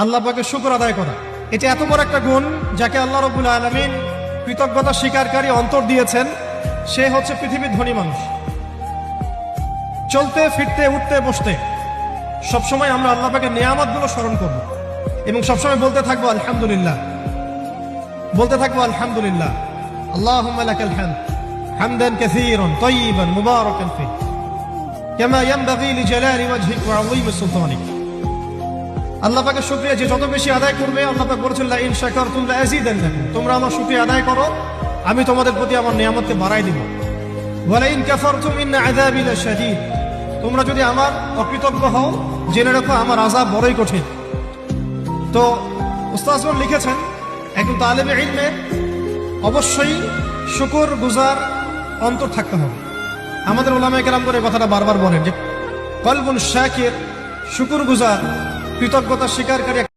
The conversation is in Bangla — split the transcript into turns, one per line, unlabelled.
আল্লাহ পাকের শুকর আদায় করা। এটা এত বড় একটা গুণ যাকে আল্লাহ রাব্বুল আলামিন কৃতজ্ঞতা স্বীকারকারী অন্তর দিয়েছেন। সে হচ্ছে পৃথিবীর ধনী মানুষ। চলতে ফিরতে উঠতে বসতে সবসময় আমরা আল্লাহ পাকের নিয়ামতগুলো স্মরণ করব এবং সবসময় বলতে থাকবো আলহামদুলিল্লাহ, বলতে থাকবো আলহামদুলিল্লাহ। আল্লাহুম্মা লাকাল হামদ হামদান কাসীরান তাইয়িবান মুবারাকান ফীহি কামা ইয়ানবাগী লিজালালি ওয়াজহিক ওয়া আযীমি সুলতানিক। আল্লাহ পাকের শুকরিয়া যে যত বেশি আদায় করবে, আল্লাহ পাক বলেছেন লা ইন শাকারতুম লা আযীদান্নাকুম, তোমরা আমার শুকরিয়া আদায় করো আমি তোমাদের প্রতি আমার নিয়ামতকে বাড়াই দিব। ওয়া লা ইন কাফারতুম ইন্না আযাবি লাশাদীদ, তোমরা যদি আমার অকৃতজ্ঞ হও জেনে রাখো আমার আযাব বড়ই কঠিন। তো উস্তাদগণ লিখেছেন একজন তালেবে ইলমের অবশ্যই শুকর গুজার অন্তর থাকতে হবে। আমাদের উলামায়ে কেরাম করে কথাটা বারবার বলেন যে কলবুন শাকির, শুকর গুজার, কৃতজ্ঞতা স্বীকারকারী